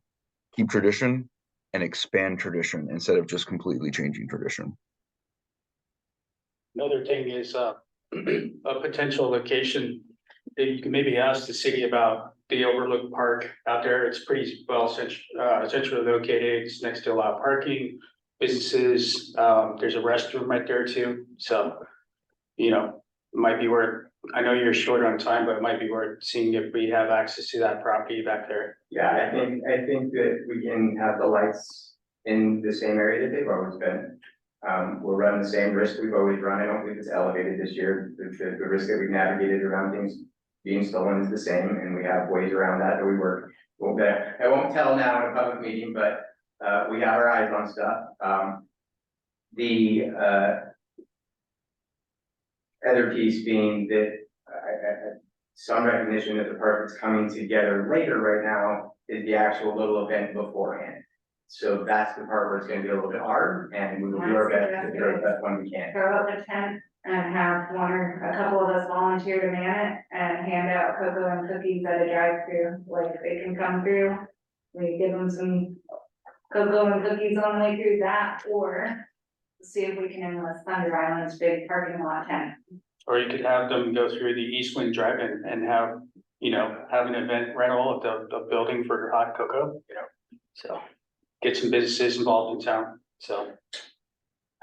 keep tradition and expand tradition instead of just completely changing tradition. another thing is, a potential location. That you can maybe ask the city about the Overlook Park out there. It's pretty well centrally located. It's next to a lot of parking, businesses. There's a restroom right there too. So, you know, it might be worth, I know you're short on time, but it might be worth seeing if we have access to that property back there. Yeah, I think that we can have the lights in the same area that they've always been. We'll run the same risk we've always run. I don't think it's elevated this year. The risk that we've navigated around things being stolen is the same, and we have ways around that we work. I won't tell now in a public meeting, but we have our eyes on stuff. The other piece being that some recognition that the park is coming together later right now is the actual little event beforehand. So that's the part where it's gonna be a little bit hard, and we will do our best to do our best when we can. Throw up a tent and have one or a couple of us volunteer to man it and hand out cocoa and cookies at a drive-through, like they can come through. We give them some cocoa and cookies on the way through that, or see if we can enlist Thunder Island's big parking lot tent. Or you could have them go through the Eastwind Drive-In and have, you know, have an event rental of the building for hot cocoa, you know. So get some businesses involved in town, so.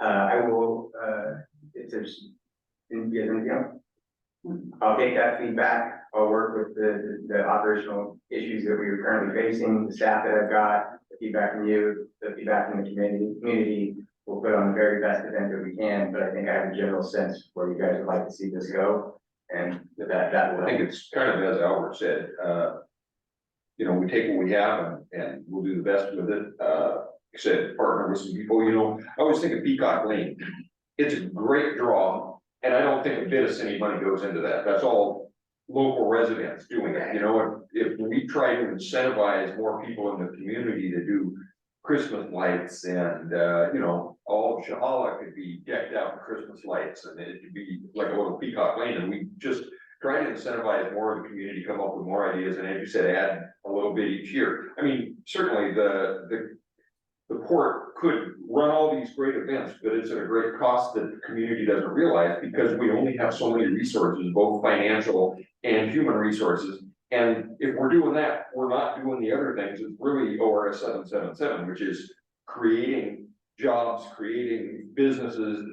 I will, if there's, anything else? I'll take that feedback, I'll work with the operational issues that we are currently facing, the staff that I've got, the feedback from you, the feedback from the community. We'll put on the very best event that we can, but I think I have a general sense where you guys would like to see this go. And that will I think it's kind of as Albert said, you know, we take what we have and we'll do the best with it. Said partner with some people, you know, I always think of Peacock Lane. It's a great draw, and I don't think a bit of city money goes into that. That's all local residents doing it, you know, if we try to incentivize more people in the community to do Christmas lights and, you know, all of Shahala could be decked out with Christmas lights and it could be like a little Peacock Lane, and we just try to incentivize more of the community, come up with more ideas, and as you said, add a little bit each year. I mean, certainly the port could run all these great events, but it's at a great cost that the community doesn't realize because we only have so many resources, both financial and human resources. And if we're doing that, we're not doing the other things. It's really ORS 777, which is creating jobs, creating businesses,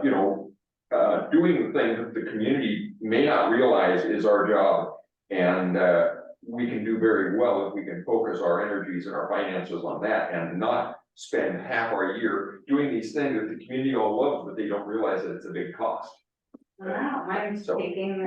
you know, doing the things that the community may not realize is our job. And we can do very well if we can focus our energies and our finances on that and not spend half our year doing these things that the community all loves, but they don't realize that it's a big cost. Wow, I'm So- taking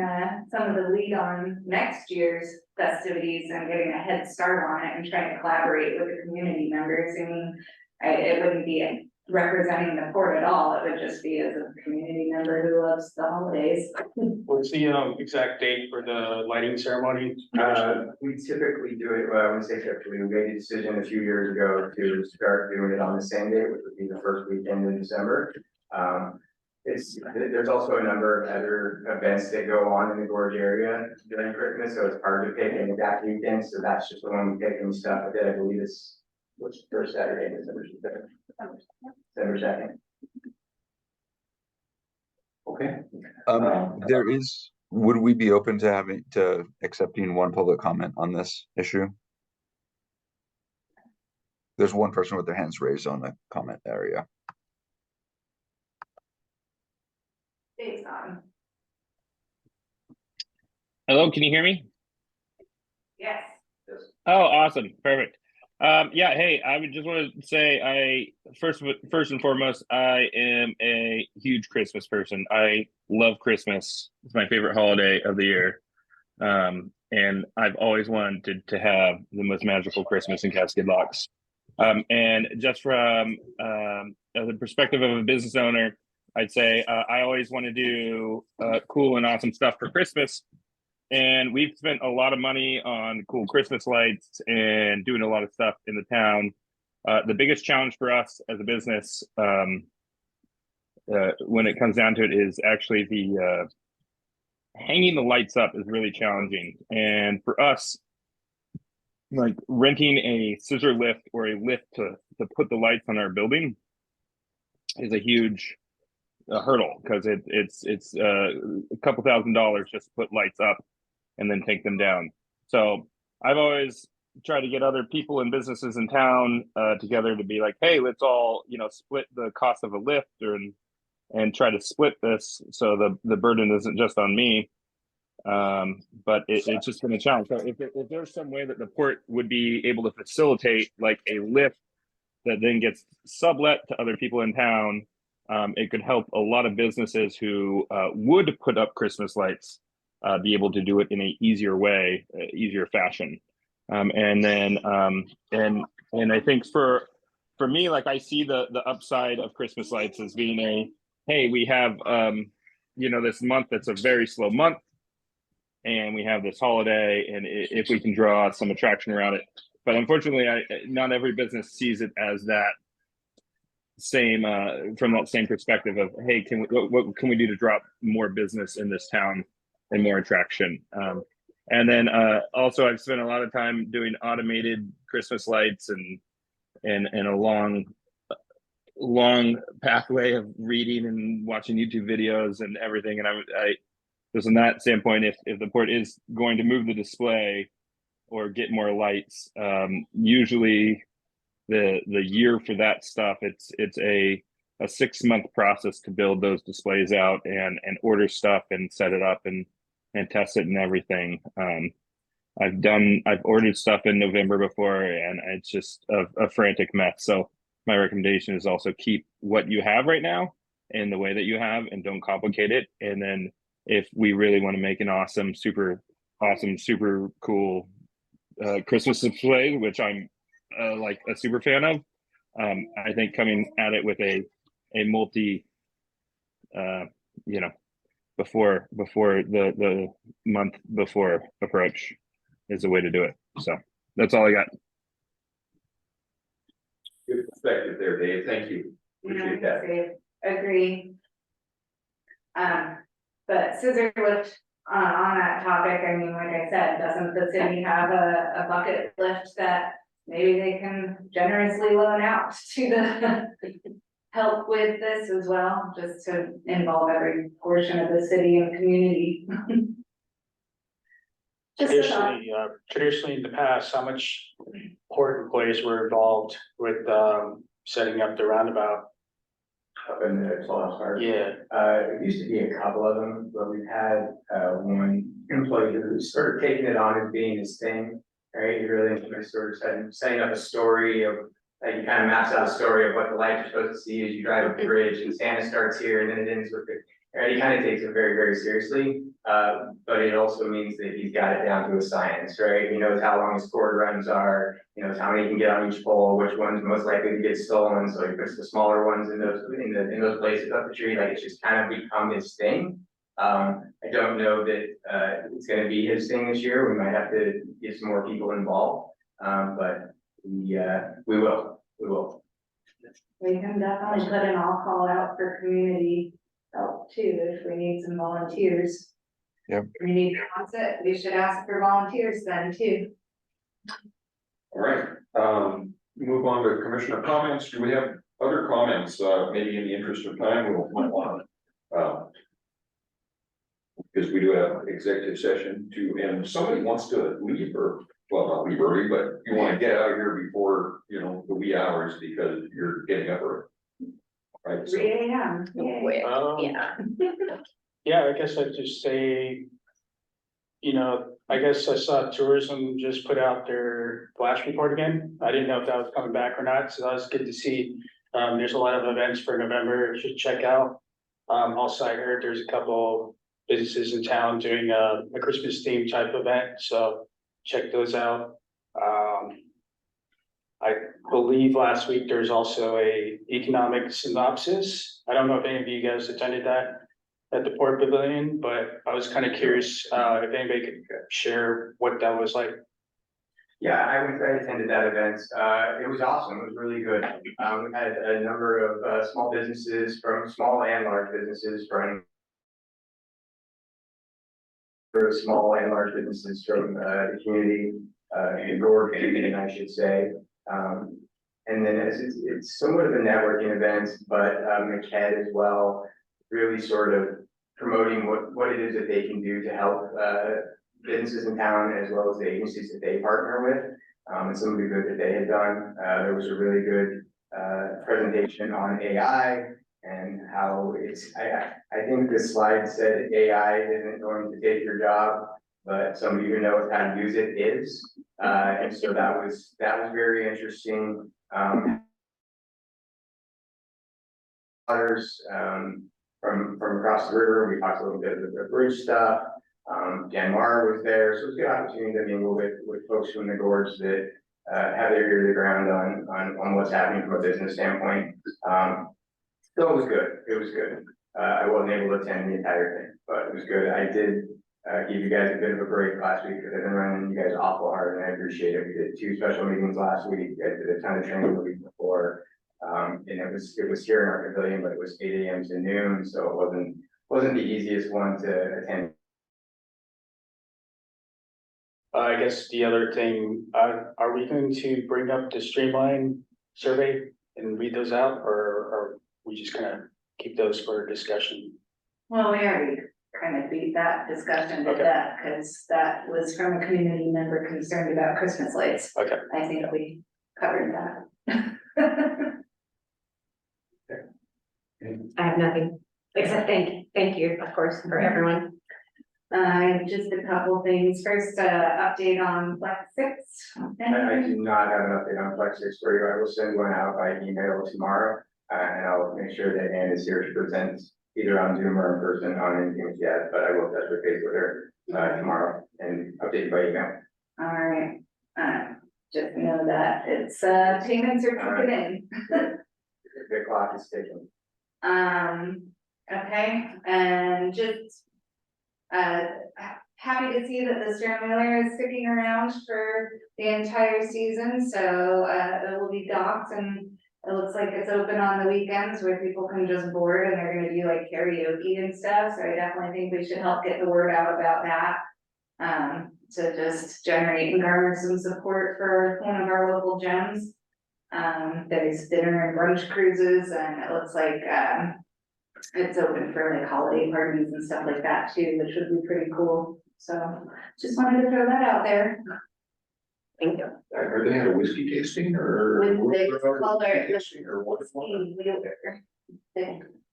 some of the lead on next year's festivities and getting a head start on it and trying to collaborate with the community members. I mean, it wouldn't be representing the port at all, it would just be as a community member who loves the holidays. What's the exact date for the lighting ceremony? We typically do it, well, I wouldn't say typically, we made a decision a few years ago to start doing it on the same day, which would be the first weekend in December. There's also a number of other events that go on in the gorge area during Christmas, so it's hard to pick an exact weekend, so that's just the one we pick and we stuff with it. I believe it's, what's the first Saturday in December? December 2nd. Okay. There is, would we be open to accepting one public comment on this issue? There's one person with their hands raised on the comment area. Dave's on. Hello, can you hear me? Yes. Oh, awesome, perfect. Yeah, hey, I would just want to say, first and foremost, I am a huge Christmas person. I love Christmas. It's my favorite holiday of the year. And I've always wanted to have the most magical Christmas in Cascade Locks. And just from the perspective of a business owner, I'd say I always want to do cool and awesome stuff for Christmas. And we've spent a lot of money on cool Christmas lights and doing a lot of stuff in the town. The biggest challenge for us as a business, when it comes down to it, is actually the hanging the lights up is really challenging. And for us, like renting a scissor lift or a lift to put the lights on our building is a huge hurdle, because it's a couple $1,000s just to put lights up and then take them down. So I've always tried to get other people and businesses in town together to be like, hey, let's all, you know, split the cost of a lift and try to split this so the burden isn't just on me. But it's just been a challenge. So if there's some way that the port would be able to facilitate like a lift that then gets sublet to other people in town, it could help a lot of businesses who would put up Christmas lights be able to do it in an easier way, easier fashion. And I think for me, like I see the upside of Christmas lights as being hey, we have you know, this month that's a very slow month, and we have this holiday, and if we can draw some attraction around it. But unfortunately, not every business sees it as that same from that same perspective of, hey, what can we do to draw more business in this town and more attraction. And then also I've spent a lot of time doing automated Christmas lights and a long pathway of reading and watching YouTube videos and everything. And I just from that standpoint, if the port is going to move the display or get more lights, usually the year for that stuff, it's a a 6-month process to build those displays out and order stuff and set it up and test it and everything. I've ordered stuff in November before, and it's just a frantic mess. So my recommendation is also keep what you have right now in the way that you have and don't complicate it. And then if we really want to make an awesome, super cool Christmas display, which I'm like a super fan of, I think coming at it with a multi, before the month before approach is the way to do it. So that's all I got. Good perspective there, Dave. Thank you. Appreciate that. Agree. But scissor lift, on that topic, I mean, like I said, doesn't the city have a bucket lift that maybe they can generously loan out to the help with this as well, just to involve every portion of the city and community? Just a thought. Traditionally in the past, how much port employees were involved with setting up the roundabout? Up in the Claus Park. Yeah, It used to be a couple of them, but we've had one employee who's sort of taken it on as being his thing, right? He really sort of setting up a story of, like, he kind of maps out a story of what the lights are supposed to see as you drive the bridge, and Santa starts here and then it ends with the, right? He kind of takes it very, very seriously. But it also means that he's got it down to a science, right? He knows how long his cord runs are, he knows how many he can get on each pole, which one's most likely to get stolen, so he puts the smaller ones in those places up the tree. Like, it's just kind of become his thing. I don't know that it's gonna be his thing this year. We might have to get some more people involved. But we will. We can definitely put an all call out for community help too, if we need some volunteers. Yep. Community wants it, we should ask for volunteers then too. All right, move on to commissioner comments. Do we have other comments? Maybe in the interest of time, we might want to. Because we do have executive session to, and somebody wants to leave, or, well, not leave early, but you want to get out of here before, the wee hours because you're getting up early. Right, so, 3 AM, yay. Yeah, I guess I'd just say, I guess I saw tourism just put out their flash report again. I didn't know if that was coming back or not, so that was good to see. There's a lot of events for November you should check out. Also, I heard there's a couple businesses in town doing a Christmas theme type event, so check those out. I believe last week there's also a economic synopsis. I don't know if any of you guys attended that at the Port Pavilion, but I was kind of curious if anybody could share what that was like. Yeah, I attended that event. It was awesome. It was really good. We had a number of small businesses, from small and large businesses, from small and large businesses from the community, and your community, I should say. And then it's somewhat of a networking event, but McKed as well, really sort of promoting what it is that they can do to help businesses in town, as well as the agencies that they partner with, and some of the good that they had done. There was a really good presentation on AI and how I think the slide said AI isn't going to take your job, but somebody who knows how to use it is. And so that was very interesting. Others from across the river, we talked a little bit of the bridge stuff. Dan Marr was there, so it was a good opportunity to mingle with folks from the gorge that have their ear to the ground on what's happening from a business standpoint. So it was good. It was good. I wasn't able to attend the entire thing, but it was good. I did give you guys a bit of a break last week because I've been running you guys awful hard, and I appreciate it. We did 2 special meetings last week. You guys did a ton of training the week before. And it was here in our pavilion, but it was 8 AM to noon, so it wasn't the easiest one to attend. I guess the other thing, are we going to bring up the streamline survey and read those out, or are we just gonna keep those for discussion? Well, we already kind of beat that discussion to death, because that was from a community member concerned about Christmas lights. Okay. I think we covered that. I have nothing, except thank you, of course, for everyone. Just a couple things. First, update on Flex 6. I do not have an update on Flex 6 for you. I will send one out by email tomorrow. And I'll make sure that Ann is here to present either on Zoom or in person on anything yet, but I will touch base with her tomorrow and update you by email. All right, just know that it's, payments are kicking in. The clock is ticking. Okay, and just, happy to see that the stern wheeler is sticking around for the entire season, so, it will be docked and it looks like it's open on the weekends where people can just board and they're gonna do like karaoke and stuff, so I definitely think we should help get the word out about that. To just generate and garner some support for one of our local gems. There's dinner and brunch cruises and it looks like, it's open for like holiday parties and stuff like that too, which would be pretty cool. So just wanted to throw that out there. Thank you. I heard they had a whiskey tasting or. It's called our- Tasting or what? Whiskey Wheeler.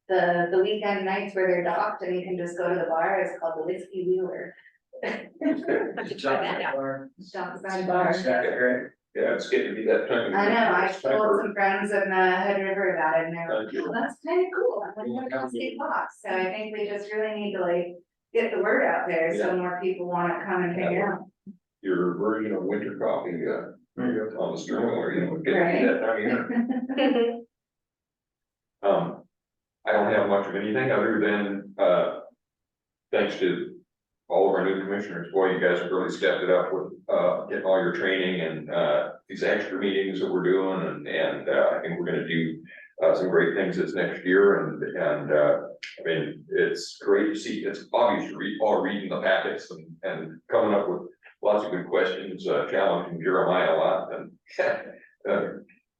The weekend nights where they're docked and you can just go to the bar, it's called the Whiskey Wheeler. Try that out. Dockside bar. Yeah, it's getting to be that time. I know, I told some friends in Hood River about it and they're like, oh, that's kind of cool, I'm gonna go skate box, so I think we just really need to like get the word out there, so more people wanna come and hang out. Your version of winter coffee, on the stern wheeler, getting to be that time of year. I don't have much of anything other than, thanks to all of our new commissioners, boy, you guys have really stepped it up with, getting all your training and, these extra meetings that we're doing, and I think we're gonna do, some great things this next year, and I mean, it's great to see, it's obvious you're all reading the packets and coming up with lots of good questions, challenging Jeremiah a lot, and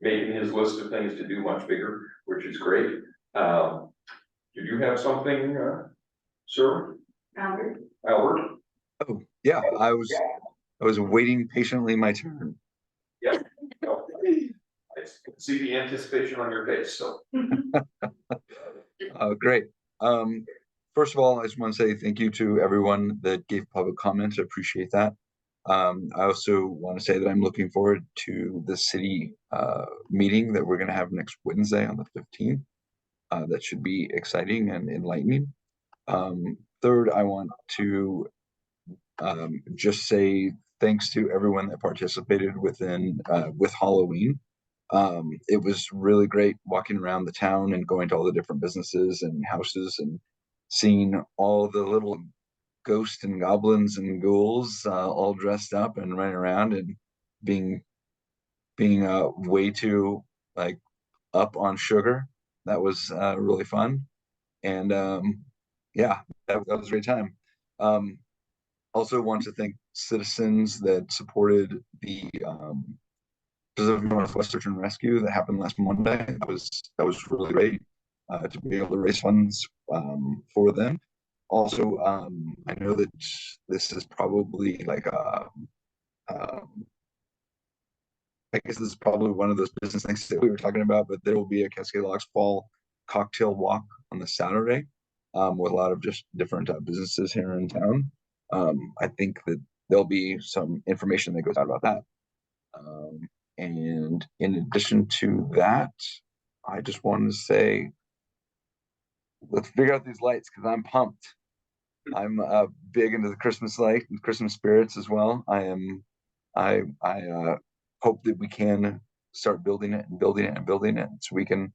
making his list of things to do much bigger, which is great. Did you have something, sir? Albert? Albert? Oh, yeah, I was waiting patiently my turn. Yeah. No, I see the anticipation on your face, so. Great. First of all, I just want to say thank you to everyone that gave public comments. I appreciate that. I also want to say that I'm looking forward to the city meeting that we're going to have next Wednesday on the 15th. That should be exciting and enlightening. Third, I want to just say thanks to everyone that participated with Halloween. It was really great walking around the town and going to all the different businesses and houses and seeing all the little ghosts and goblins and ghouls all dressed up and running around and being way too like up on sugar. That was really fun. And yeah, that was a great time. Also want to thank citizens that supported the Pacific Northwest Search and Rescue that happened last Monday. That was really great to be able to raise funds for them. Also, I know that this is probably like I guess this is probably one of those business things that we were talking about, but there will be a Cascade Locks Fall cocktail walk on the Saturday with a lot of just different businesses here in town. I think that there'll be some information that goes out about that. And in addition to that, I just wanted to say, let's figure out these lights because I'm pumped. I'm big into the Christmas light and Christmas spirits as well. I hope that we can start building it and building it and building it so we can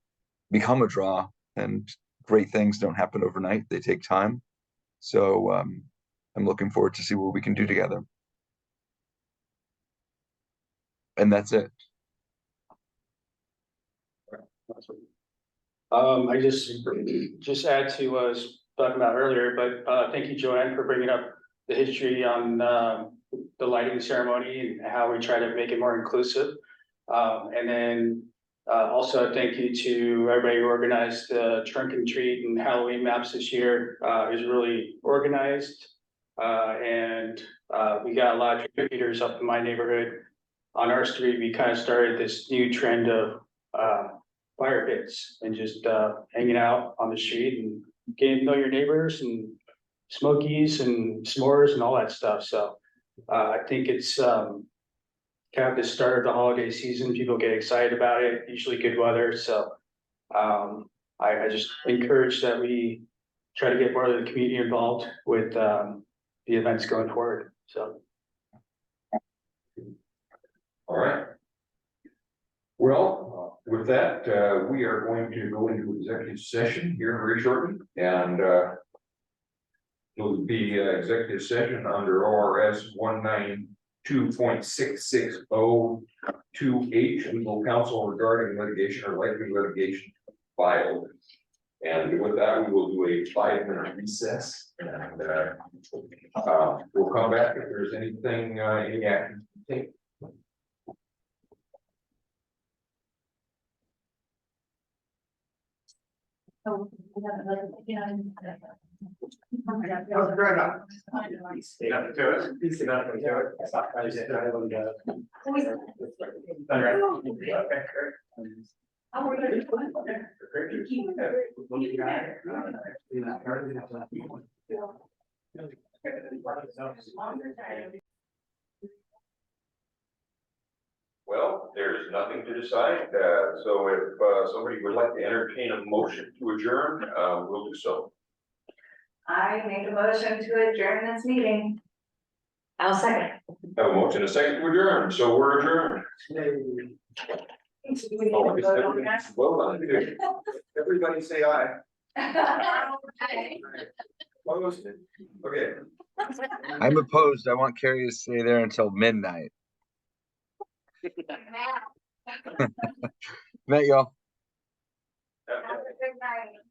become a draw. And great things don't happen overnight; they take time. So I'm looking forward to see what we can do together. And that's it. I just add to what I was talking about earlier, but thank you, Joanne, for bringing up the history on the lighting ceremony and how we try to make it more inclusive. And then also thank you to everybody who organized the trunk and treat and Halloween maps this year. It was really organized. And we got a lot of trick-or-treaters up in my neighborhood. On our street, we kind of started this new trend of fire pits and just hanging out on the street and getting to know your neighbors and smokies and s'mores and all that stuff. So I think it's kind of the start of the holiday season. People get excited about it, usually good weather. So I just encourage that we try to get more of the community involved with the events going forward. So. All right. Well, with that, we are going to go into executive session here very shortly, and it will be executive session under ORS 192.660(2)H, legal counsel regarding litigation or likely litigation filed. And with that, we will do a 5-minute recess, and we'll come back if there's anything, any action to take. Oh, we have another, yeah. Well, there's nothing to decide, so if somebody would like to entertain a motion to adjourn, we'll do so. I make a motion to adjourn this meeting. I'll second. Have a motion, a second to adjourn, so we're adjourned. Oh, I guess everybody's vote on it. Everybody say aye. Opposed? Okay. I'm opposed. I want Carrie to stay there until midnight. Night, y'all. Have a good night.